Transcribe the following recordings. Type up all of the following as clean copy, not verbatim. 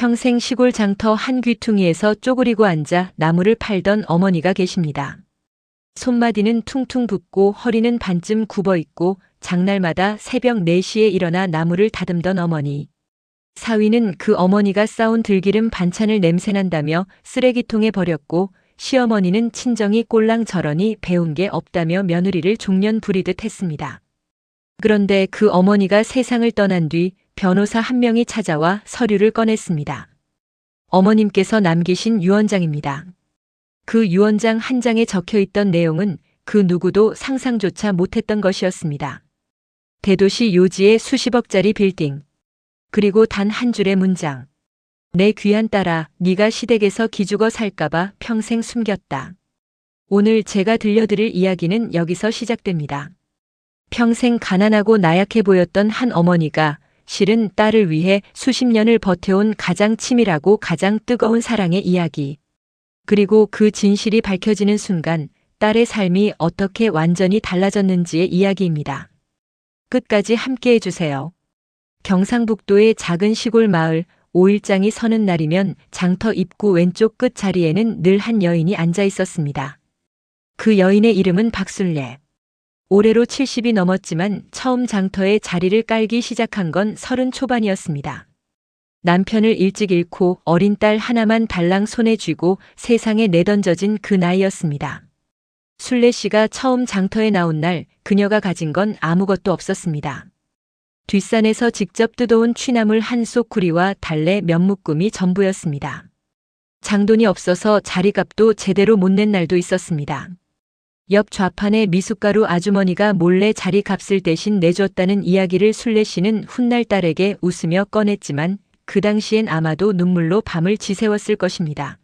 평생 시골 장터 한 귀퉁이에서 쪼그리고 앉아 나무를 팔던 어머니가 계십니다. 손마디는 퉁퉁 붓고 허리는 반쯤 굽어 있고 장날마다 새벽 4시에 일어나 나무를 다듬던 어머니. 사위는 그 어머니가 싸온 들기름 반찬을 냄새난다며 쓰레기통에 버렸고, 시어머니는 친정이 꼴랑저러니 배운 게 없다며 며느리를 종년 부리듯 했습니다. 그런데 그 어머니가 세상을 떠난 뒤 변호사 한 명이 찾아와 서류를 꺼냈습니다. 어머님께서 남기신 유언장입니다. 그 유언장 한 장에 적혀 있던 내용은 그 누구도 상상조차 못했던 것이었습니다. 대도시 요지의 수십억짜리 빌딩. 그리고 단 한 줄의 문장. 내 귀한 딸아, 네가 시댁에서 기죽어 살까봐 평생 숨겼다. 오늘 제가 들려드릴 이야기는 여기서 시작됩니다. 평생 가난하고 나약해 보였던 한 어머니가 실은 딸을 위해 수십 년을 버텨온 가장 치밀하고 가장 뜨거운 사랑의 이야기. 그리고 그 진실이 밝혀지는 순간 딸의 삶이 어떻게 완전히 달라졌는지의 이야기입니다. 끝까지 함께 해주세요. 경상북도의 작은 시골 마을, 5일장이 서는 날이면 장터 입구 왼쪽 끝 자리에는 늘 한 여인이 앉아 있었습니다. 그 여인의 이름은 박순례. 올해로 70이 넘었지만 처음 장터에 자리를 깔기 시작한 건 30 초반이었습니다. 남편을 일찍 잃고 어린 딸 하나만 달랑 손에 쥐고 세상에 내던져진 그 나이였습니다. 순례 씨가 처음 장터에 나온 날 그녀가 가진 건 아무것도 없었습니다. 뒷산에서 직접 뜯어온 취나물 한 쏘쿠리와 달래 몇 묶음이 전부였습니다. 장돈이 없어서 자리값도 제대로 못 낸 날도 있었습니다. 옆 좌판의 미숫가루 아주머니가 몰래 자리값을 대신 내줬다는 이야기를 순례 씨는 훗날 딸에게 웃으며 꺼냈지만 그 당시엔 아마도 눈물로 밤을 지새웠을 것입니다.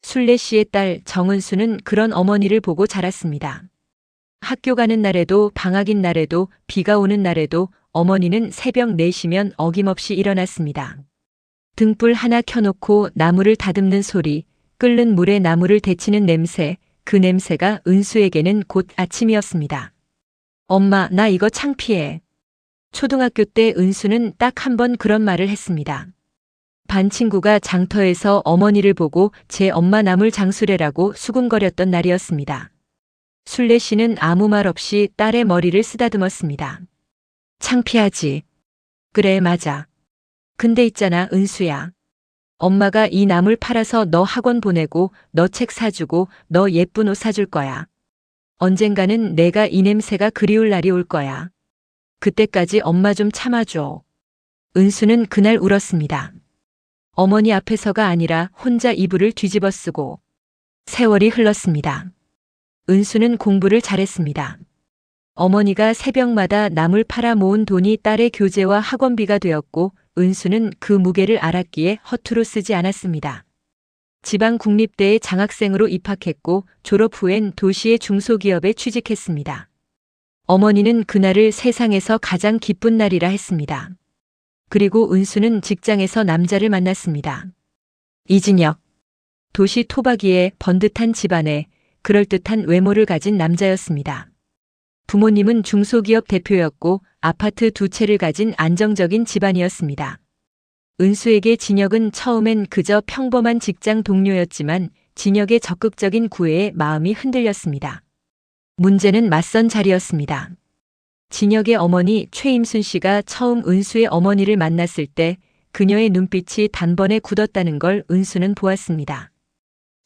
순례 씨의 딸 정은수는 그런 어머니를 보고 자랐습니다. 학교 가는 날에도 방학인 날에도 비가 오는 날에도 어머니는 새벽 4시면 어김없이 일어났습니다. 등불 하나 켜놓고 나무를 다듬는 소리, 끓는 물에 나무를 데치는 냄새, 그 냄새가 은수에게는 곧 아침이었습니다. 엄마, 나 이거 창피해. 초등학교 때 은수는 딱 한 번 그런 말을 했습니다. 반 친구가 장터에서 어머니를 보고 제 엄마 나물 장수래라고 수군거렸던 날이었습니다. 순례 씨는 아무 말 없이 딸의 머리를 쓰다듬었습니다. 창피하지. 그래, 맞아. 근데 있잖아, 은수야. 엄마가 이 나물 팔아서 너 학원 보내고 너 책 사주고 너 예쁜 옷 사줄 거야. 언젠가는 내가 이 냄새가 그리울 날이 올 거야. 그때까지 엄마 좀 참아줘. 은수는 그날 울었습니다. 어머니 앞에서가 아니라 혼자 이불을 뒤집어 쓰고. 세월이 흘렀습니다. 은수는 공부를 잘했습니다. 어머니가 새벽마다 나물 팔아 모은 돈이 딸의 교재와 학원비가 되었고 은수는 그 무게를 알았기에 허투루 쓰지 않았습니다. 지방 국립대에 장학생으로 입학했고 졸업 후엔 도시의 중소기업에 취직했습니다. 어머니는 그날을 세상에서 가장 기쁜 날이라 했습니다. 그리고 은수는 직장에서 남자를 만났습니다. 이진혁. 도시 토박이의 번듯한 집안에 그럴듯한 외모를 가진 남자였습니다. 부모님은 중소기업 대표였고 아파트 2채를 가진 안정적인 집안이었습니다. 은수에게 진혁은 처음엔 그저 평범한 직장 동료였지만 진혁의 적극적인 구애에 마음이 흔들렸습니다. 문제는 맞선 자리였습니다. 진혁의 어머니 최임순 씨가 처음 은수의 어머니를 만났을 때 그녀의 눈빛이 단번에 굳었다는 걸 은수는 보았습니다.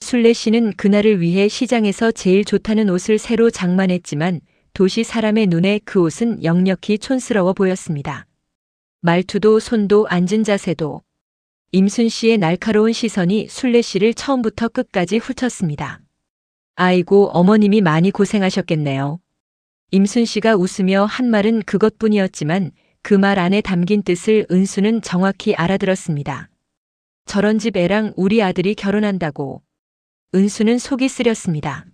순례 씨는 그날을 위해 시장에서 제일 좋다는 옷을 새로 장만했지만 도시 사람의 눈에 그 옷은 역력히 촌스러워 보였습니다. 말투도 손도 앉은 자세도. 임순 씨의 날카로운 시선이 순례 씨를 처음부터 끝까지 훑었습니다. 아이고, 어머님이 많이 고생하셨겠네요. 임순 씨가 웃으며 한 말은 그것뿐이었지만 그 말 안에 담긴 뜻을 은수는 정확히 알아들었습니다. 저런 집 애랑 우리 아들이 결혼한다고. 은수는 속이 쓰렸습니다.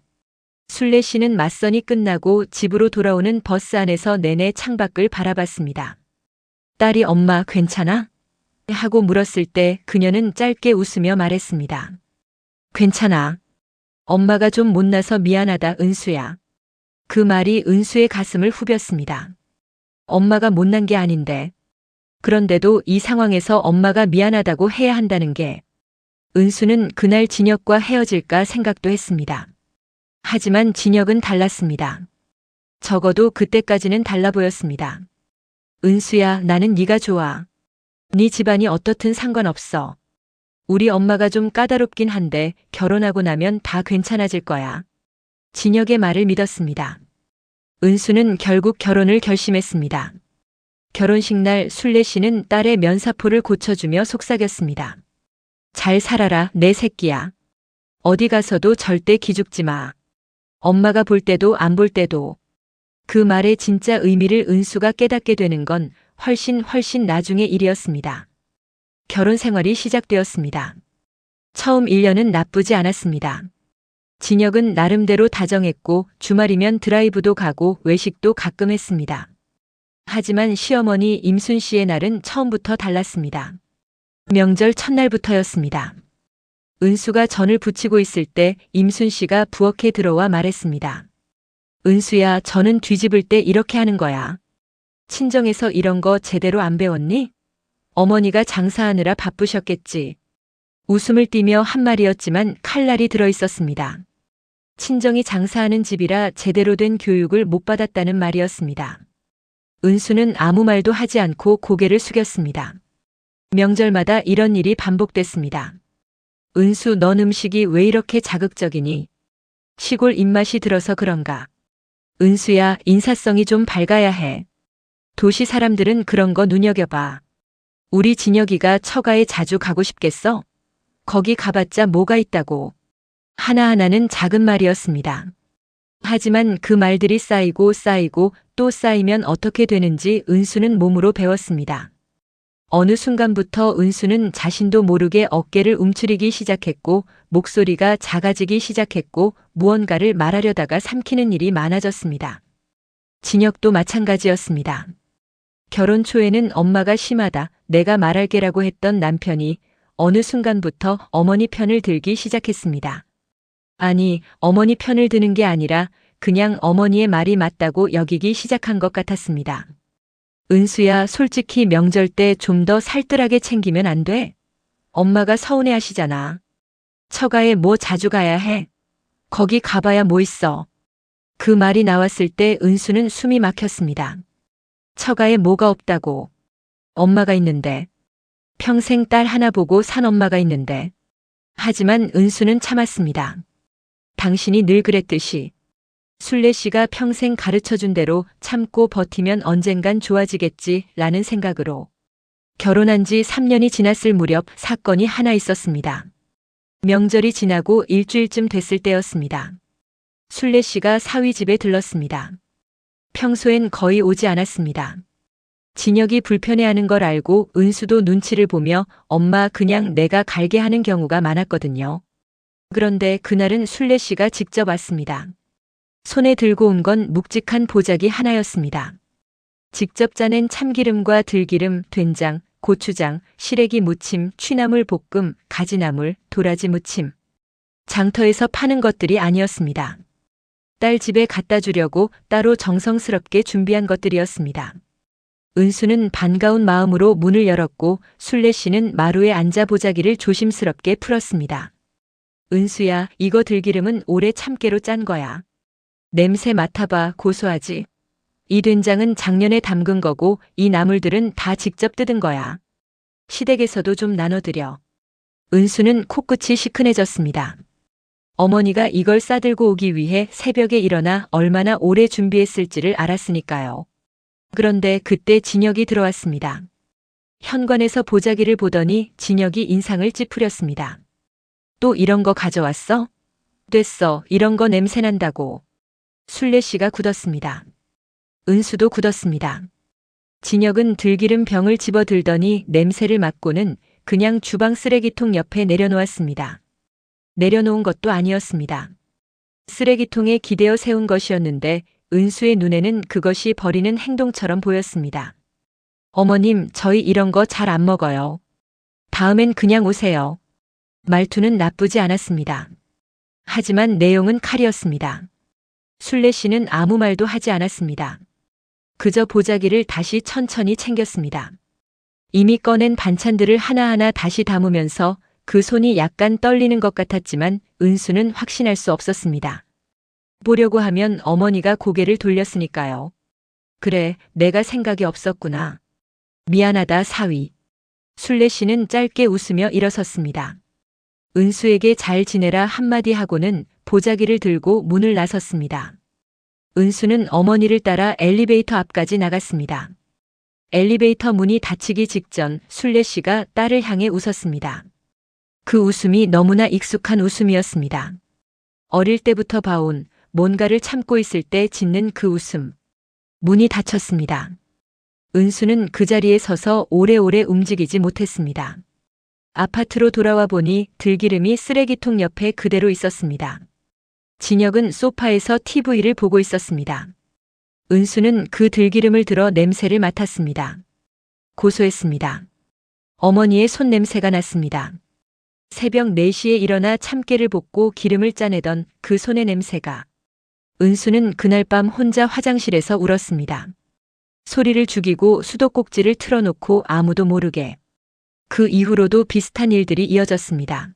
순례 씨는 맞선이 끝나고 집으로 돌아오는 버스 안에서 내내 창밖을 바라봤습니다. 딸이 엄마 괜찮아? 하고 물었을 때 그녀는 짧게 웃으며 말했습니다. 괜찮아. 엄마가 좀 못나서 미안하다, 은수야. 그 말이 은수의 가슴을 후볐습니다. 엄마가 못난 게 아닌데. 그런데도 이 상황에서 엄마가 미안하다고 해야 한다는 게 은수는 그날 진혁과 헤어질까 생각도 했습니다. 하지만 진혁은 달랐습니다. 적어도 그때까지는 달라 보였습니다. 은수야, 나는 네가 좋아. 네 집안이 어떻든 상관없어. 우리 엄마가 좀 까다롭긴 한데 결혼하고 나면 다 괜찮아질 거야. 진혁의 말을 믿었습니다. 은수는 결국 결혼을 결심했습니다. 결혼식 날 순례 씨는 딸의 면사포를 고쳐주며 속삭였습니다. 잘 살아라, 내 새끼야. 어디 가서도 절대 기죽지 마. 엄마가 볼 때도 안 볼 때도. 그 말의 진짜 의미를 은수가 깨닫게 되는 건 훨씬 나중의 일이었습니다. 결혼 생활이 시작되었습니다. 처음 1년은 나쁘지 않았습니다. 진혁은 나름대로 다정했고 주말이면 드라이브도 가고 외식도 가끔 했습니다. 하지만 시어머니 임순 씨의 날은 처음부터 달랐습니다. 명절 첫날부터였습니다. 은수가 전을 부치고 있을 때 임순 씨가 부엌에 들어와 말했습니다. 은수야, 전은 뒤집을 때 이렇게 하는 거야. 친정에서 이런 거 제대로 안 배웠니? 어머니가 장사하느라 바쁘셨겠지. 웃음을 띠며 한 말이었지만 칼날이 들어있었습니다. 친정이 장사하는 집이라 제대로 된 교육을 못 받았다는 말이었습니다. 은수는 아무 말도 하지 않고 고개를 숙였습니다. 명절마다 이런 일이 반복됐습니다. 은수, 넌 음식이 왜 이렇게 자극적이니? 시골 입맛이 들어서 그런가? 은수야, 인사성이 좀 밝아야 해. 도시 사람들은 그런 거 눈여겨봐. 우리 진혁이가 처가에 자주 가고 싶겠어? 거기 가봤자 뭐가 있다고. 하나하나는 작은 말이었습니다. 하지만 그 말들이 쌓이고 또 쌓이면 어떻게 되는지 은수는 몸으로 배웠습니다. 어느 순간부터 은수는 자신도 모르게 어깨를 움츠리기 시작했고 목소리가 작아지기 시작했고 무언가를 말하려다가 삼키는 일이 많아졌습니다. 진혁도 마찬가지였습니다. 결혼 초에는 엄마가 심하다, 내가 말할게라고 했던 남편이 어느 순간부터 어머니 편을 들기 시작했습니다. 아니, 어머니 편을 드는 게 아니라 그냥 어머니의 말이 맞다고 여기기 시작한 것 같았습니다. 은수야, 솔직히 명절 때 좀 더 살뜰하게 챙기면 안 돼? 엄마가 서운해 하시잖아. 처가에 뭐 자주 가야 해? 거기 가봐야 뭐 있어? 그 말이 나왔을 때 은수는 숨이 막혔습니다. 처가에 뭐가 없다고. 엄마가 있는데. 평생 딸 하나 보고 산 엄마가 있는데. 하지만 은수는 참았습니다. 당신이 늘 그랬듯이. 순례 씨가 평생 가르쳐준 대로 참고 버티면 언젠간 좋아지겠지 라는 생각으로. 결혼한 지 3년이 지났을 무렵 사건이 하나 있었습니다. 명절이 지나고 일주일쯤 됐을 때였습니다. 순례 씨가 사위 집에 들렀습니다. 평소엔 거의 오지 않았습니다. 진혁이 불편해하는 걸 알고 은수도 눈치를 보며 엄마 그냥 내가 갈게 하는 경우가 많았거든요. 그런데 그날은 순례 씨가 직접 왔습니다. 손에 들고 온 건 묵직한 보자기 하나였습니다. 직접 짜낸 참기름과 들기름, 된장, 고추장, 시래기 무침, 취나물 볶음, 가지나물, 도라지 무침. 장터에서 파는 것들이 아니었습니다. 딸 집에 갖다 주려고 따로 정성스럽게 준비한 것들이었습니다. 은수는 반가운 마음으로 문을 열었고 순례 씨는 마루에 앉아 보자기를 조심스럽게 풀었습니다. 은수야, 이거 들기름은 오래 참깨로 짠 거야. 냄새 맡아봐, 고소하지? 이 된장은 작년에 담근 거고 이 나물들은 다 직접 뜯은 거야. 시댁에서도 좀 나눠드려. 은수는 코끝이 시큰해졌습니다. 어머니가 이걸 싸들고 오기 위해 새벽에 일어나 얼마나 오래 준비했을지를 알았으니까요. 그런데 그때 진혁이 들어왔습니다. 현관에서 보자기를 보더니 진혁이 인상을 찌푸렸습니다. 또 이런 거 가져왔어? 됐어, 이런 거 냄새 난다고. 순례 씨가 굳었습니다. 은수도 굳었습니다. 진혁은 들기름 병을 집어 들더니 냄새를 맡고는 그냥 주방 쓰레기통 옆에 내려놓았습니다. 내려놓은 것도 아니었습니다. 쓰레기통에 기대어 세운 것이었는데 은수의 눈에는 그것이 버리는 행동처럼 보였습니다. 어머님, 저희 이런 거 잘 안 먹어요. 다음엔 그냥 오세요. 말투는 나쁘지 않았습니다. 하지만 내용은 칼이었습니다. 순례 씨는 아무 말도 하지 않았습니다. 그저 보자기를 다시 천천히 챙겼습니다. 이미 꺼낸 반찬들을 하나하나 다시 담으면서 그 손이 약간 떨리는 것 같았지만 은수는 확신할 수 없었습니다. 보려고 하면 어머니가 고개를 돌렸으니까요. 그래, 내가 생각이 없었구나. 미안하다, 사위. 순례 씨는 짧게 웃으며 일어섰습니다. 은수에게 잘 지내라 한마디 하고는 보자기를 들고 문을 나섰습니다. 은수는 어머니를 따라 엘리베이터 앞까지 나갔습니다. 엘리베이터 문이 닫히기 직전 순례 씨가 딸을 향해 웃었습니다. 그 웃음이 너무나 익숙한 웃음이었습니다. 어릴 때부터 봐온 뭔가를 참고 있을 때 짓는 그 웃음. 문이 닫혔습니다. 은수는 그 자리에 서서 오래오래 움직이지 못했습니다. 아파트로 돌아와 보니 들기름이 쓰레기통 옆에 그대로 있었습니다. 진혁은 소파에서 TV를 보고 있었습니다. 은수는 그 들기름을 들어 냄새를 맡았습니다. 고소했습니다. 어머니의 손 냄새가 났습니다. 새벽 4시에 일어나 참깨를 볶고 기름을 짜내던 그 손의 냄새가. 은수는 그날 밤 혼자 화장실에서 울었습니다. 소리를 죽이고 수도꼭지를 틀어놓고 아무도 모르게. 그 이후로도 비슷한 일들이 이어졌습니다.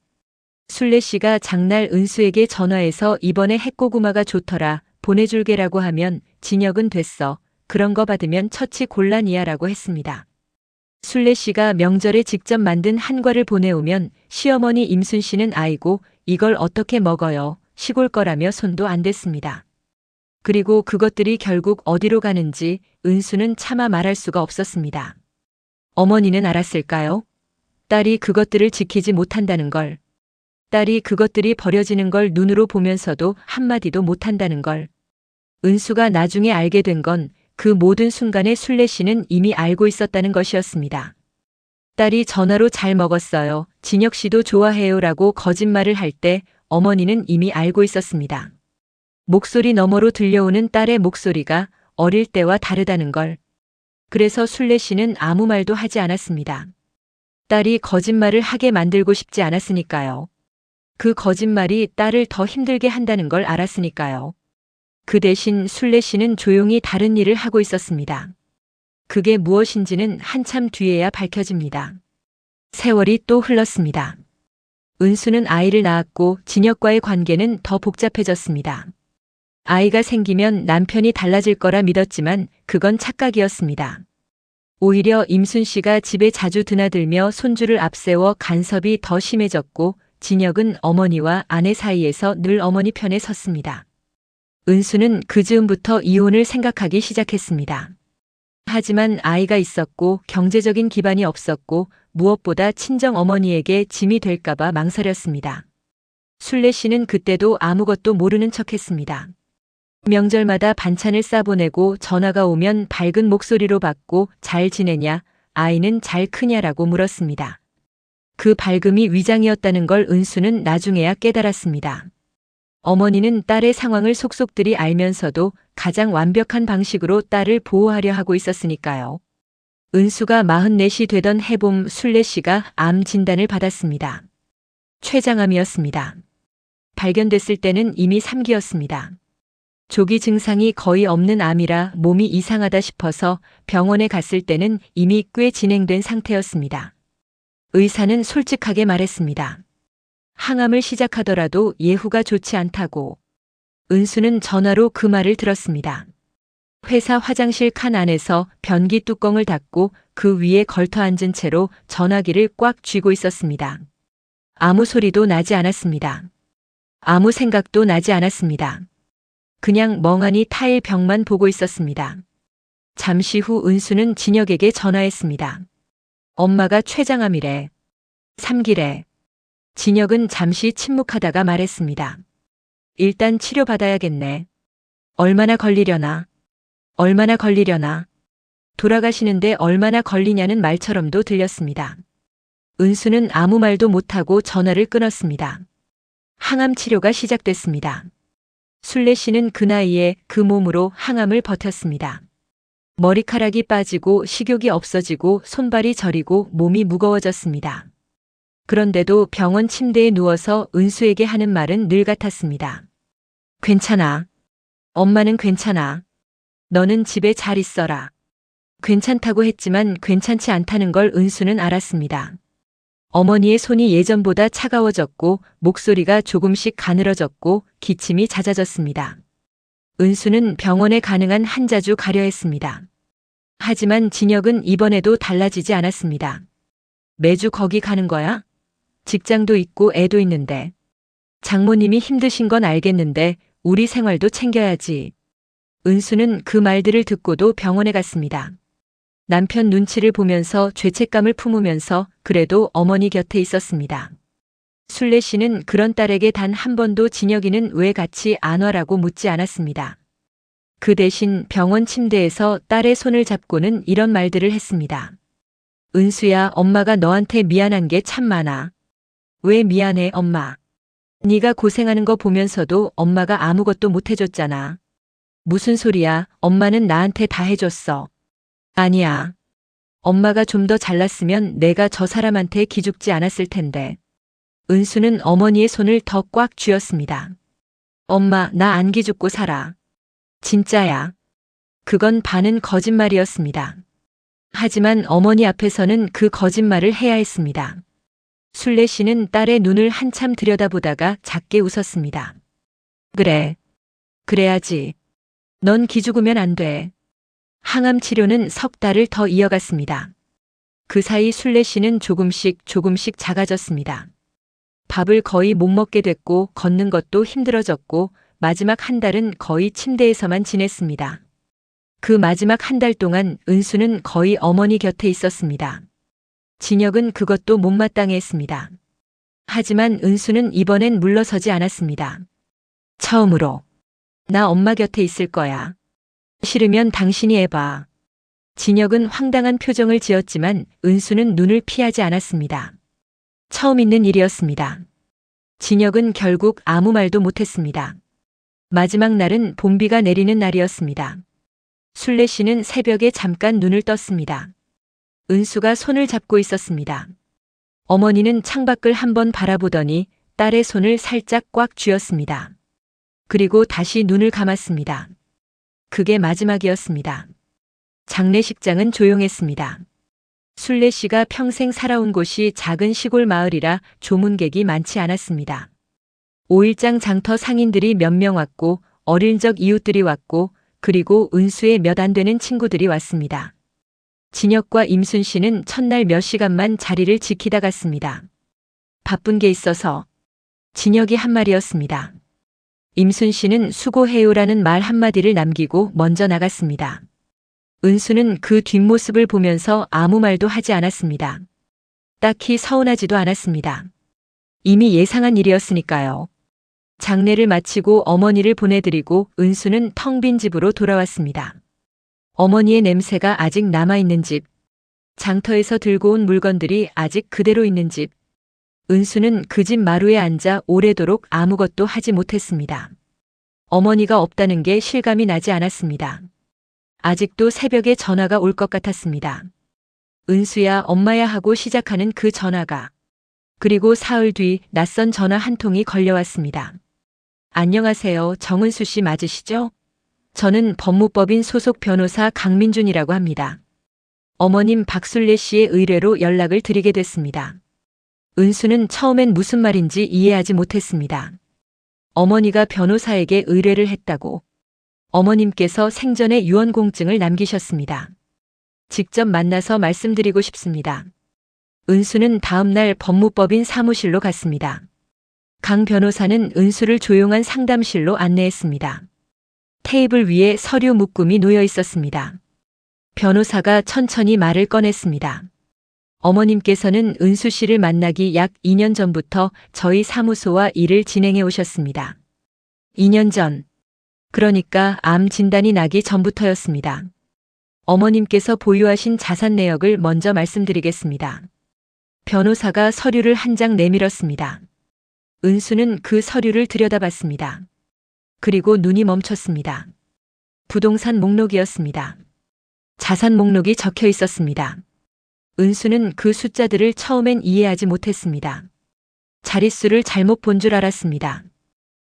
순례 씨가 장날 은수에게 전화해서 이번에 핵고구마가 좋더라 보내줄게라고 하면 진혁은 됐어. 그런 거 받으면 처치 곤란이야 라고 했습니다. 순례 씨가 명절에 직접 만든 한과를 보내오면 시어머니 임순 씨는 아이고 이걸 어떻게 먹어요. 시골 거라며 손도 안 댔습니다. 그리고 그것들이 결국 어디로 가는지 은수는 차마 말할 수가 없었습니다. 어머니는 알았을까요? 딸이 그것들을 지키지 못한다는 걸. 딸이 그것들이 버려지는 걸 눈으로 보면서도 한마디도 못한다는 걸. 은수가 나중에 알게 된 건 그 모든 순간에 순례 씨는 이미 알고 있었다는 것이었습니다. 딸이 전화로 잘 먹었어요. 진혁 씨도 좋아해요 라고 거짓말을 할 때 어머니는 이미 알고 있었습니다. 목소리 너머로 들려오는 딸의 목소리가 어릴 때와 다르다는 걸. 그래서 순례 씨는 아무 말도 하지 않았습니다. 딸이 거짓말을 하게 만들고 싶지 않았으니까요. 그 거짓말이 딸을 더 힘들게 한다는 걸 알았으니까요. 그 대신 순례 씨는 조용히 다른 일을 하고 있었습니다. 그게 무엇인지는 한참 뒤에야 밝혀집니다. 세월이 또 흘렀습니다. 은수는 아이를 낳았고 진혁과의 관계는 더 복잡해졌습니다. 아이가 생기면 남편이 달라질 거라 믿었지만 그건 착각이었습니다. 오히려 임순 씨가 집에 자주 드나들며 손주를 앞세워 간섭이 더 심해졌고 진혁은 어머니와 아내 사이에서 늘 어머니 편에 섰습니다. 은수는 그 즈음부터 이혼을 생각하기 시작했습니다. 하지만 아이가 있었고 경제적인 기반이 없었고 무엇보다 친정 어머니에게 짐이 될까봐 망설였습니다. 순례 씨는 그때도 아무것도 모르는 척했습니다. 명절마다 반찬을 싸보내고 전화가 오면 밝은 목소리로 받고 잘 지내냐, 아이는 잘 크냐라고 물었습니다. 그 밝음이 위장이었다는 걸 은수는 나중에야 깨달았습니다. 어머니는 딸의 상황을 속속들이 알면서도 가장 완벽한 방식으로 딸을 보호하려 하고 있었으니까요. 은수가 44이 되던 해봄 순례 씨가 암 진단을 받았습니다. 췌장암이었습니다. 발견됐을 때는 이미 3기였습니다. 조기 증상이 거의 없는 암이라 몸이 이상하다 싶어서 병원에 갔을 때는 이미 꽤 진행된 상태였습니다. 의사는 솔직하게 말했습니다. 항암을 시작하더라도 예후가 좋지 않다고. 은수는 전화로 그 말을 들었습니다. 회사 화장실 칸 안에서 변기 뚜껑을 닫고 그 위에 걸터 앉은 채로 전화기를 꽉 쥐고 있었습니다. 아무 소리도 나지 않았습니다. 아무 생각도 나지 않았습니다. 그냥 멍하니 타일 벽만 보고 있었습니다. 잠시 후 은수는 진혁에게 전화했습니다. 엄마가 췌장암이래. 3기래. 진혁은 잠시 침묵하다가 말했습니다. 일단 치료받아야겠네. 얼마나 걸리려나? 얼마나 걸리려나? 돌아가시는데 얼마나 걸리냐는 말처럼도 들렸습니다. 은수는 아무 말도 못하고 전화를 끊었습니다. 항암 치료가 시작됐습니다. 순례 씨는 그 나이에 그 몸으로 항암을 버텼습니다. 머리카락이 빠지고 식욕이 없어지고 손발이 저리고 몸이 무거워졌습니다. 그런데도 병원 침대에 누워서 은수에게 하는 말은 늘 같았습니다. 괜찮아. 엄마는 괜찮아. 너는 집에 잘 있어라. 괜찮다고 했지만 괜찮지 않다는 걸 은수는 알았습니다. 어머니의 손이 예전보다 차가워졌고 목소리가 조금씩 가늘어졌고 기침이 잦아졌습니다. 은수는 병원에 가능한 한 자주 가려 했습니다. 하지만 진혁은 이번에도 달라지지 않았습니다. 매주 거기 가는 거야? 직장도 있고 애도 있는데. 장모님이 힘드신 건 알겠는데 우리 생활도 챙겨야지. 은수는 그 말들을 듣고도 병원에 갔습니다. 남편 눈치를 보면서 죄책감을 품으면서 그래도 어머니 곁에 있었습니다. 순례 씨는 그런 딸에게 단 한 번도 진혁이는 왜 같이 안 와라고 묻지 않았습니다. 그 대신 병원 침대에서 딸의 손을 잡고는 이런 말들을 했습니다. 은수야, 엄마가 너한테 미안한 게 참 많아. 왜 미안해, 엄마? 네가 고생하는 거 보면서도 엄마가 아무것도 못 해줬잖아. 무슨 소리야, 엄마는 나한테 다 해줬어. 아니야. 엄마가 좀 더 잘났으면 내가 저 사람한테 기죽지 않았을 텐데. 은수는 어머니의 손을 더 꽉 쥐었습니다. 엄마, 나 안 기죽고 살아. 진짜야. 그건 반은 거짓말이었습니다. 하지만 어머니 앞에서는 그 거짓말을 해야 했습니다. 순례 씨는 딸의 눈을 한참 들여다보다가 작게 웃었습니다. 그래. 그래야지. 넌 기죽으면 안 돼. 항암 치료는 석 달을 더 이어갔습니다. 그 사이 순례 씨는 조금씩 작아졌습니다. 밥을 거의 못 먹게 됐고 걷는 것도 힘들어졌고 마지막 한 달은 거의 침대에서만 지냈습니다. 그 마지막 한 달 동안 은수는 거의 어머니 곁에 있었습니다. 진혁은 그것도 못마땅해 했습니다. 하지만 은수는 이번엔 물러서지 않았습니다. 처음으로 나 엄마 곁에 있을 거야. 싫으면 당신이 해봐. 진혁은 황당한 표정을 지었지만 은수는 눈을 피하지 않았습니다. 처음 있는 일이었습니다. 진혁은 결국 아무 말도 못했습니다. 마지막 날은 봄비가 내리는 날이었습니다. 순례 씨는 새벽에 잠깐 눈을 떴습니다. 은수가 손을 잡고 있었습니다. 어머니는 창밖을 한번 바라보더니 딸의 손을 살짝 꽉 쥐었습니다. 그리고 다시 눈을 감았습니다. 그게 마지막이었습니다. 장례식장은 조용했습니다. 순례 씨가 평생 살아온 곳이 작은 시골 마을이라 조문객이 많지 않았습니다. 5일장 장터 상인들이 몇 명 왔고 어릴 적 이웃들이 왔고 그리고 은수의 몇 안 되는 친구들이 왔습니다. 진혁과 임순 씨는 첫날 몇 시간만 자리를 지키다 갔습니다. 바쁜 게 있어서. 진혁이 한 말이었습니다. 임순 씨는 수고해요라는 말 한마디를 남기고 먼저 나갔습니다. 은수는 그 뒷모습을 보면서 아무 말도 하지 않았습니다. 딱히 서운하지도 않았습니다. 이미 예상한 일이었으니까요. 장례를 마치고 어머니를 보내드리고 은수는 텅 빈 집으로 돌아왔습니다. 어머니의 냄새가 아직 남아있는 집, 장터에서 들고 온 물건들이 아직 그대로 있는 집. 은수는 그 집 마루에 앉아 오래도록 아무것도 하지 못했습니다. 어머니가 없다는 게 실감이 나지 않았습니다. 아직도 새벽에 전화가 올 것 같았습니다. 은수야, 엄마야 하고 시작하는 그 전화가. 그리고 사흘 뒤 낯선 전화 한 통이 걸려왔습니다. 안녕하세요. 정은수 씨 맞으시죠? 저는 법무법인 소속 변호사 강민준이라고 합니다. 어머님 박순례 씨의 의뢰로 연락을 드리게 됐습니다. 은수는 처음엔 무슨 말인지 이해하지 못했습니다. 어머니가 변호사에게 의뢰를 했다고. 어머님께서 생전에 유언공증을 남기셨습니다. 직접 만나서 말씀드리고 싶습니다. 은수는 다음날 법무법인 사무실로 갔습니다. 강 변호사는 은수를 조용한 상담실로 안내했습니다. 테이블 위에 서류 묶음이 놓여 있었습니다. 변호사가 천천히 말을 꺼냈습니다. 어머님께서는 은수 씨를 만나기 약 2년 전부터 저희 사무소와 일을 진행해 오셨습니다. 2년 전. 그러니까 암 진단이 나기 전부터였습니다. 어머님께서 보유하신 자산 내역을 먼저 말씀드리겠습니다. 변호사가 서류를 한 장 내밀었습니다. 은수는 그 서류를 들여다봤습니다. 그리고 눈이 멈췄습니다. 부동산 목록이었습니다. 자산 목록이 적혀 있었습니다. 은수는 그 숫자들을 처음엔 이해하지 못했습니다. 자릿수를 잘못 본 줄 알았습니다.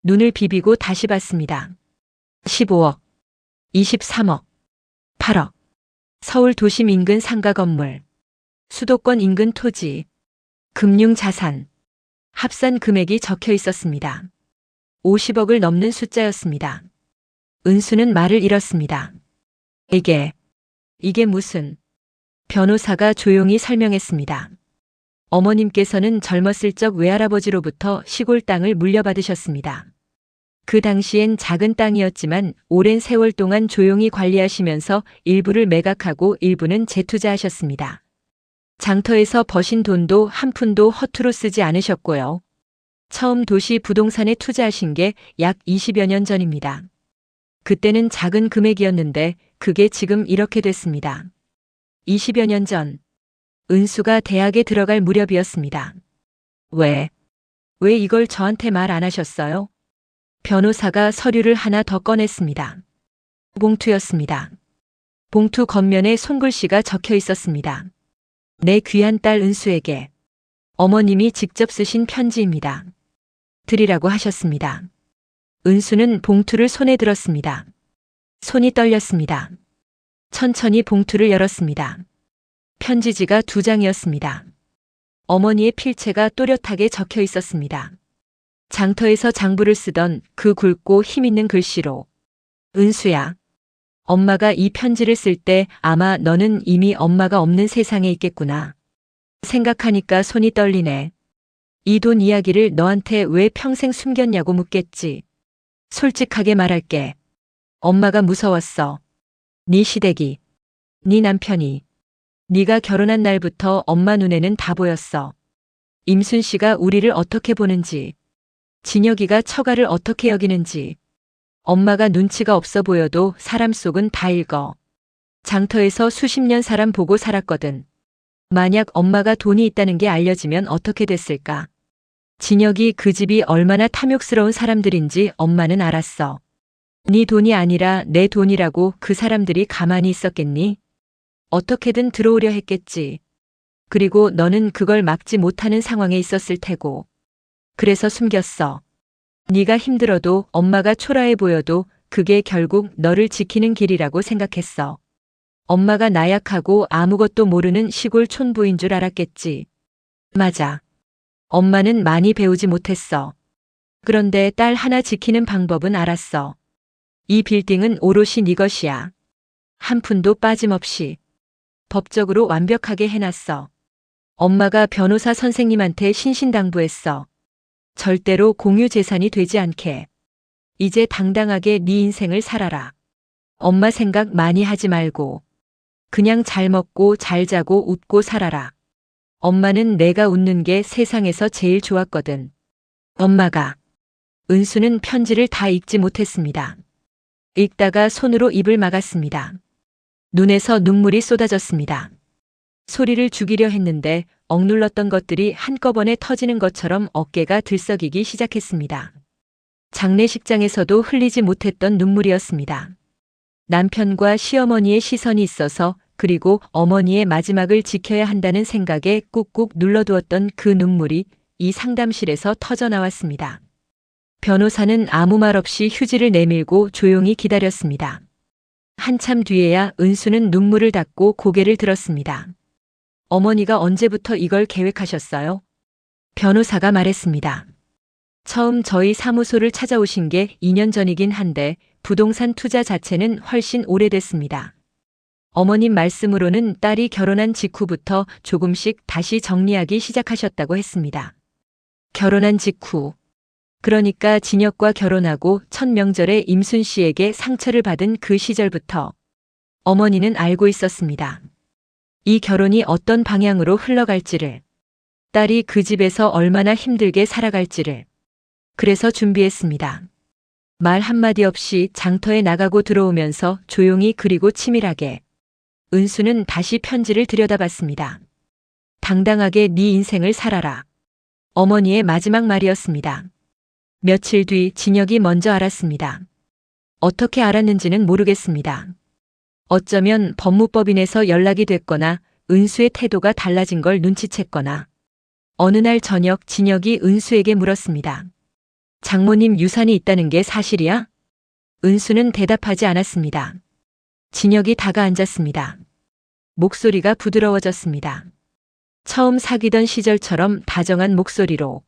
눈을 비비고 다시 봤습니다. 15억, 23억, 8억. 서울 도심 인근 상가 건물, 수도권 인근 토지, 금융 자산, 합산 금액이 적혀 있었습니다. 50억을 넘는 숫자였습니다. 은수는 말을 잃었습니다. 이게 무슨... 변호사가 조용히 설명했습니다. 어머님께서는 젊었을 적 외할아버지로부터 시골 땅을 물려받으셨습니다. 그 당시엔 작은 땅이었지만 오랜 세월 동안 조용히 관리하시면서 일부를 매각하고 일부는 재투자하셨습니다. 장터에서 버신 돈도 한 푼도 허투루 쓰지 않으셨고요. 처음 도시 부동산에 투자하신 게 약 20여 년 전입니다. 그때는 작은 금액이었는데 그게 지금 이렇게 됐습니다. 20여 년 전, 은수가 대학에 들어갈 무렵이었습니다. 왜 이걸 저한테 말 안 하셨어요? 변호사가 서류를 하나 더 꺼냈습니다. 봉투였습니다. 봉투 겉면에 손글씨가 적혀 있었습니다. 내 귀한 딸 은수에게 어머님이 직접 쓰신 편지입니다. 드리라고 하셨습니다. 은수는 봉투를 손에 들었습니다. 손이 떨렸습니다. 천천히 봉투를 열었습니다. 편지지가 2장이었습니다. 어머니의 필체가 또렷하게 적혀 있었습니다. 장터에서 장부를 쓰던 그 굵고 힘있는 글씨로 은수야, 엄마가 이 편지를 쓸 때 아마 너는 이미 엄마가 없는 세상에 있겠구나. 생각하니까 손이 떨리네. 이 돈 이야기를 너한테 왜 평생 숨겼냐고 묻겠지. 솔직하게 말할게. 엄마가 무서웠어. 네 시댁이, 네 남편이, 네가 결혼한 날부터 엄마 눈에는 다 보였어. 임순 씨가 우리를 어떻게 보는지, 진혁이가 처가를 어떻게 여기는지. 엄마가 눈치가 없어 보여도 사람 속은 다 읽어. 장터에서 수십 년 사람 보고 살았거든. 만약 엄마가 돈이 있다는 게 알려지면 어떻게 됐을까? 진혁이 그 집이 얼마나 탐욕스러운 사람들인지 엄마는 알았어. 네 돈이 아니라 내 돈이라고 그 사람들이 가만히 있었겠니? 어떻게든 들어오려 했겠지. 그리고 너는 그걸 막지 못하는 상황에 있었을 테고. 그래서 숨겼어. 네가 힘들어도 엄마가 초라해 보여도 그게 결국 너를 지키는 길이라고 생각했어. 엄마가 나약하고 아무것도 모르는 시골 촌부인 줄 알았겠지. 맞아. 엄마는 많이 배우지 못했어. 그런데 딸 하나 지키는 방법은 알았어. 이 빌딩은 오롯이 네 것이야. 한 푼도 빠짐없이. 법적으로 완벽하게 해놨어. 엄마가 변호사 선생님한테 신신당부했어. 절대로 공유 재산이 되지 않게. 이제 당당하게 네 인생을 살아라. 엄마 생각 많이 하지 말고. 그냥 잘 먹고 잘 자고 웃고 살아라. 엄마는 내가 웃는 게 세상에서 제일 좋았거든. 엄마가. 은수는 편지를 다 읽지 못했습니다. 읽다가 손으로 입을 막았습니다. 눈에서 눈물이 쏟아졌습니다. 소리를 죽이려 했는데 억눌렀던 것들이 한꺼번에 터지는 것처럼 어깨가 들썩이기 시작했습니다. 장례식장에서도 흘리지 못했던 눈물이었습니다. 남편과 시어머니의 시선이 있어서 그리고 어머니의 마지막을 지켜야 한다는 생각에 꾹꾹 눌러두었던 그 눈물이 이 상담실에서 터져나왔습니다. 변호사는 아무 말 없이 휴지를 내밀고 조용히 기다렸습니다. 한참 뒤에야 은수는 눈물을 닦고 고개를 들었습니다. 어머니가 언제부터 이걸 계획하셨어요? 변호사가 말했습니다. 처음 저희 사무소를 찾아오신 게 2년 전이긴 한데 부동산 투자 자체는 훨씬 오래됐습니다. 어머님 말씀으로는 딸이 결혼한 직후부터 조금씩 다시 정리하기 시작하셨다고 했습니다. 결혼한 직후. 그러니까 진혁과 결혼하고 첫 명절에 임순 씨에게 상처를 받은 그 시절부터 어머니는 알고 있었습니다. 이 결혼이 어떤 방향으로 흘러갈지를, 딸이 그 집에서 얼마나 힘들게 살아갈지를. 그래서 준비했습니다. 말 한마디 없이 장터에 나가고 들어오면서 조용히 그리고 치밀하게. 은수는 다시 편지를 들여다봤습니다. 당당하게 네 인생을 살아라. 어머니의 마지막 말이었습니다. 며칠 뒤 진혁이 먼저 알았습니다. 어떻게 알았는지는 모르겠습니다. 어쩌면 법무법인에서 연락이 됐거나 은수의 태도가 달라진 걸 눈치챘거나 어느 날 저녁 진혁이 은수에게 물었습니다. 장모님 유산이 있다는 게 사실이야? 은수는 대답하지 않았습니다. 진혁이 다가앉았습니다. 목소리가 부드러워졌습니다. 처음 사귀던 시절처럼 다정한 목소리로.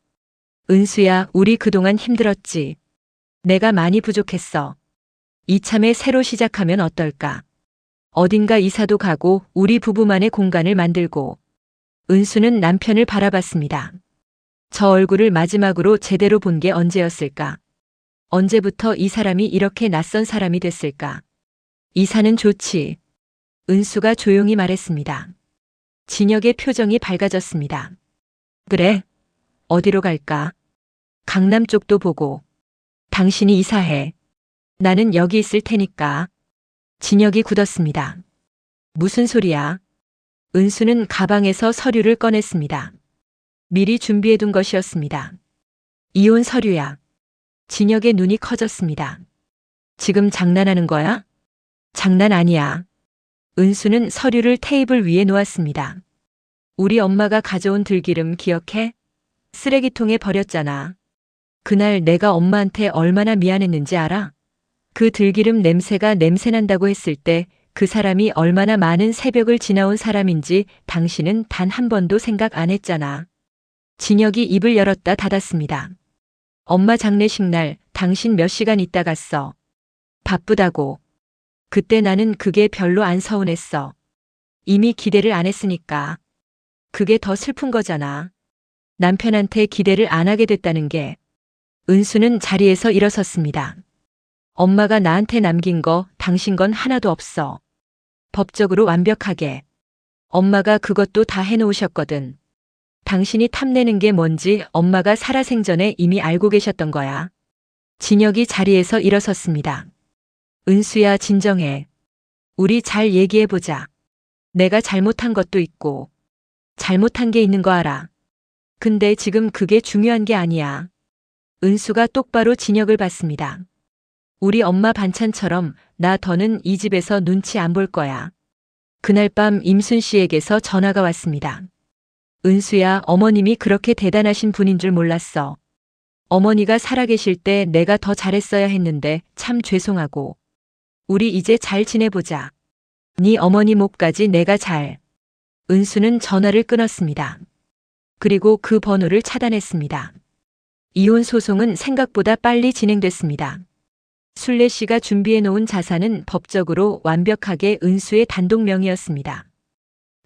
은수야, 우리 그동안 힘들었지. 내가 많이 부족했어. 이참에 새로 시작하면 어떨까? 어딘가 이사도 가고 우리 부부만의 공간을 만들고. 은수는 남편을 바라봤습니다. 저 얼굴을 마지막으로 제대로 본 게 언제였을까? 언제부터 이 사람이 이렇게 낯선 사람이 됐을까? 이사는 좋지. 은수가 조용히 말했습니다. 진혁의 표정이 밝아졌습니다. 그래. 어디로 갈까? 강남 쪽도 보고. 당신이 이사해. 나는 여기 있을 테니까. 진혁이 굳었습니다. 무슨 소리야? 은수는 가방에서 서류를 꺼냈습니다. 미리 준비해둔 것이었습니다. 이혼 서류야. 진혁의 눈이 커졌습니다. 지금 장난하는 거야? 장난 아니야. 은수는 서류를 테이블 위에 놓았습니다. 우리 엄마가 가져온 들기름 기억해? 쓰레기통에 버렸잖아. 그날 내가 엄마한테 얼마나 미안했는지 알아? 그 들기름 냄새가 냄새난다고 했을 때 그 사람이 얼마나 많은 새벽을 지나온 사람인지 당신은 단 한 번도 생각 안 했잖아. 진혁이 입을 열었다 닫았습니다. 엄마 장례식 날 당신 몇 시간 있다 갔어. 바쁘다고. 그때 나는 그게 별로 안 서운했어. 이미 기대를 안 했으니까. 그게 더 슬픈 거잖아. 남편한테 기대를 안 하게 됐다는 게. 은수는 자리에서 일어섰습니다. 엄마가 나한테 남긴 거 당신 건 하나도 없어. 법적으로 완벽하게. 엄마가 그것도 다 해놓으셨거든. 당신이 탐내는 게 뭔지 엄마가 살아생전에 이미 알고 계셨던 거야. 진혁이 자리에서 일어섰습니다. 은수야, 진정해. 우리 잘 얘기해보자. 내가 잘못한 것도 있고 잘못한 게 있는 거 알아. 근데 지금 그게 중요한 게 아니야. 은수가 똑바로 진혁을 봤습니다. 우리 엄마 반찬처럼 나 더는 이 집에서 눈치 안 볼 거야. 그날 밤 임순 씨에게서 전화가 왔습니다. 은수야, 어머님이 그렇게 대단하신 분인 줄 몰랐어. 어머니가 살아계실 때 내가 더 잘했어야 했는데 참 죄송하고. 우리 이제 잘 지내보자. 네 어머니 몫까지 내가 잘. 은수는 전화를 끊었습니다. 그리고 그 번호를 차단했습니다. 이혼 소송은 생각보다 빨리 진행됐습니다. 순례 씨가 준비해 놓은 자산은 법적으로 완벽하게 은수의 단독 명의였습니다.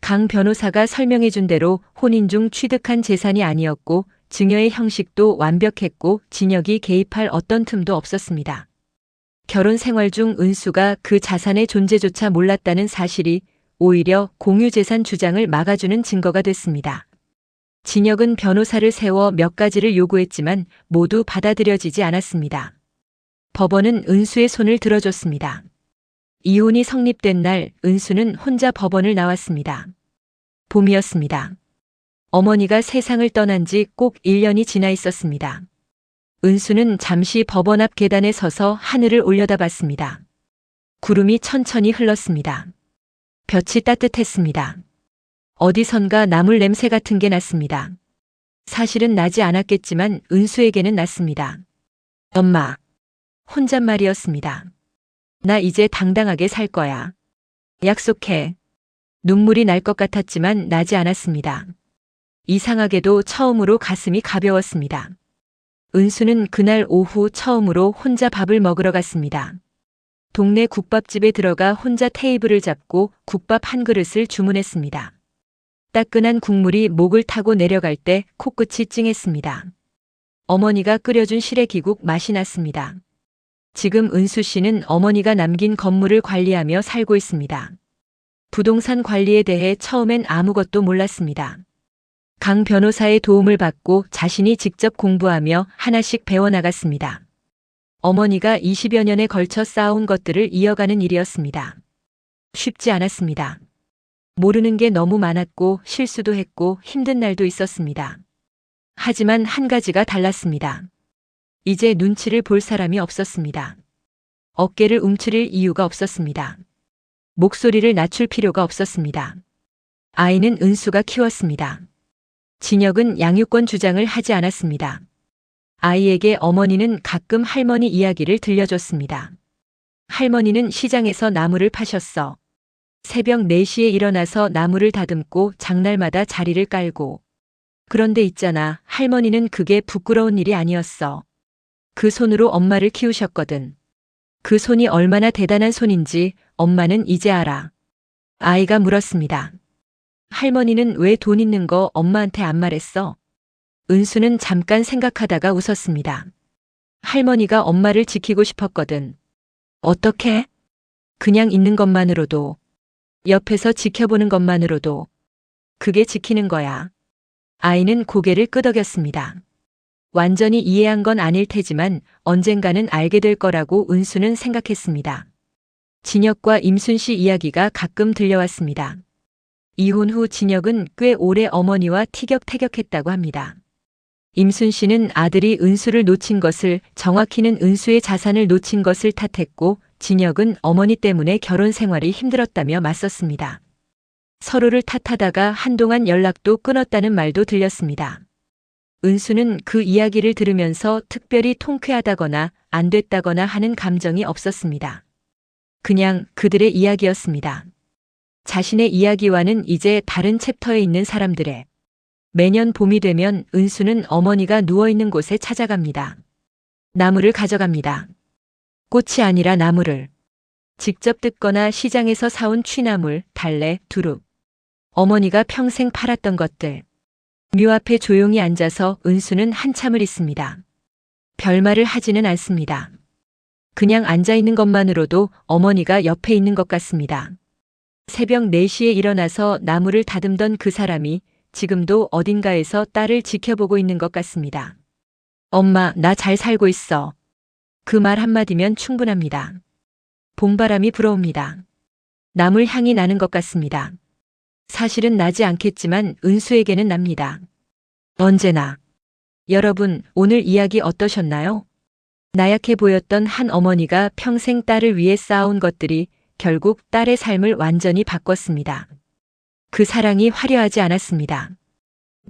강 변호사가 설명해 준 대로 혼인 중 취득한 재산이 아니었고 증여의 형식도 완벽했고 진혁이 개입할 어떤 틈도 없었습니다. 결혼 생활 중 은수가 그 자산의 존재조차 몰랐다는 사실이 오히려 공유재산 주장을 막아주는 증거가 됐습니다. 진혁은 변호사를 세워 몇 가지를 요구했지만 모두 받아들여지지 않았습니다. 법원은 은수의 손을 들어줬습니다. 이혼이 성립된 날 은수는 혼자 법원을 나왔습니다. 봄이었습니다. 어머니가 세상을 떠난 지 꼭 1년이 지나 있었습니다. 은수는 잠시 법원 앞 계단에 서서 하늘을 올려다봤습니다. 구름이 천천히 흘렀습니다. 볕이 따뜻했습니다. 어디선가 나물 냄새 같은 게 났습니다. 사실은 나지 않았겠지만 은수에게는 났습니다. 엄마. 혼잣말이었습니다. 나 이제 당당하게 살 거야. 약속해. 눈물이 날 것 같았지만 나지 않았습니다. 이상하게도 처음으로 가슴이 가벼웠습니다. 은수는 그날 오후 처음으로 혼자 밥을 먹으러 갔습니다. 동네 국밥집에 들어가 혼자 테이블을 잡고 국밥 한 그릇을 주문했습니다. 따끈한 국물이 목을 타고 내려갈 때 코끝이 찡했습니다. 어머니가 끓여준 시래기국 맛이 났습니다. 지금 은수 씨는 어머니가 남긴 건물을 관리하며 살고 있습니다. 부동산 관리에 대해 처음엔 아무것도 몰랐습니다. 강 변호사의 도움을 받고 자신이 직접 공부하며 하나씩 배워나갔습니다. 어머니가 20여 년에 걸쳐 쌓아온 것들을 이어가는 일이었습니다. 쉽지 않았습니다. 모르는 게 너무 많았고 실수도 했고 힘든 날도 있었습니다. 하지만 한 가지가 달랐습니다. 이제 눈치를 볼 사람이 없었습니다. 어깨를 움츠릴 이유가 없었습니다. 목소리를 낮출 필요가 없었습니다. 아이는 은수가 키웠습니다. 진혁은 양육권 주장을 하지 않았습니다. 아이에게 어머니는 가끔 할머니 이야기를 들려줬습니다. 할머니는 시장에서 나무를 파셨어. 새벽 4시에 일어나서 나무를 다듬고 장날마다 자리를 깔고. 그런데 있잖아, 할머니는 그게 부끄러운 일이 아니었어. 그 손으로 엄마를 키우셨거든. 그 손이 얼마나 대단한 손인지 엄마는 이제 알아. 아이가 물었습니다. 할머니는 왜 돈 있는 거 엄마한테 안 말했어? 은수는 잠깐 생각하다가 웃었습니다. 할머니가 엄마를 지키고 싶었거든. 어떻게? 그냥 있는 것만으로도. 옆에서 지켜보는 것만으로도. 그게 지키는 거야. 아이는 고개를 끄덕였습니다. 완전히 이해한 건 아닐 테지만 언젠가는 알게 될 거라고 은수는 생각했습니다. 진혁과 임순 씨 이야기가 가끔 들려왔습니다. 이혼 후 진혁은 꽤 오래 어머니와 티격태격했다고 합니다. 임순 씨는 아들이 은수를 놓친 것을, 정확히는 은수의 자산을 놓친 것을 탓했고, 진혁은 어머니 때문에 결혼 생활이 힘들었다며 맞섰습니다. 서로를 탓하다가 한동안 연락도 끊었다는 말도 들렸습니다. 은수는 그 이야기를 들으면서 특별히 통쾌하다거나 안 됐다거나 하는 감정이 없었습니다. 그냥 그들의 이야기였습니다. 자신의 이야기와는 이제 다른 챕터에 있는 사람들의. 매년 봄이 되면 은수는 어머니가 누워있는 곳에 찾아갑니다. 나무를 가져갑니다. 꽃이 아니라 나무를. 직접 뜯거나 시장에서 사온 취나물, 달래, 두릅. 어머니가 평생 팔았던 것들. 묘 앞에 조용히 앉아서 은수는 한참을 있습니다. 별말을 하지는 않습니다. 그냥 앉아있는 것만으로도 어머니가 옆에 있는 것 같습니다. 새벽 4시에 일어나서 나무를 다듬던 그 사람이 지금도 어딘가에서 딸을 지켜보고 있는 것 같습니다. 엄마, 나 잘 살고 있어. 그 말 한마디면 충분합니다. 봄바람이 불어옵니다. 나물 향이 나는 것 같습니다. 사실은 나지 않겠지만 은수에게는 납니다. 언제나. 여러분, 오늘 이야기 어떠셨나요? 나약해 보였던 한 어머니가 평생 딸을 위해 쌓아온 것들이 결국 딸의 삶을 완전히 바꿨습니다. 그 사랑이 화려하지 않았습니다.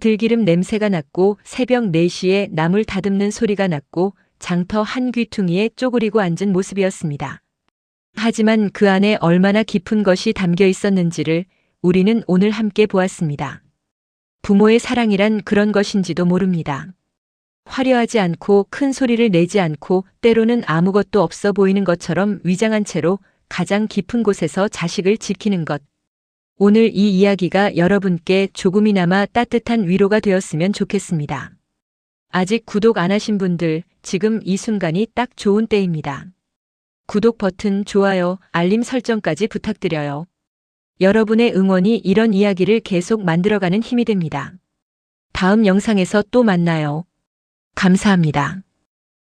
들기름 냄새가 났고 새벽 4시에 나물 다듬는 소리가 났고 장터 한 귀퉁이에 쪼그리고 앉은 모습이었습니다. 하지만 그 안에 얼마나 깊은 것이 담겨 있었는지를 우리는 오늘 함께 보았습니다. 부모의 사랑이란 그런 것인지도 모릅니다. 화려하지 않고 큰 소리를 내지 않고 때로는 아무것도 없어 보이는 것처럼 위장한 채로 가장 깊은 곳에서 자식을 지키는 것. 오늘 이 이야기가 여러분께 조금이나마 따뜻한 위로가 되었으면 좋겠습니다. 아직 구독 안 하신 분들, 지금 이 순간이 딱 좋은 때입니다. 구독 버튼, 좋아요, 알림 설정까지 부탁드려요. 여러분의 응원이 이런 이야기를 계속 만들어가는 힘이 됩니다. 다음 영상에서 또 만나요. 감사합니다.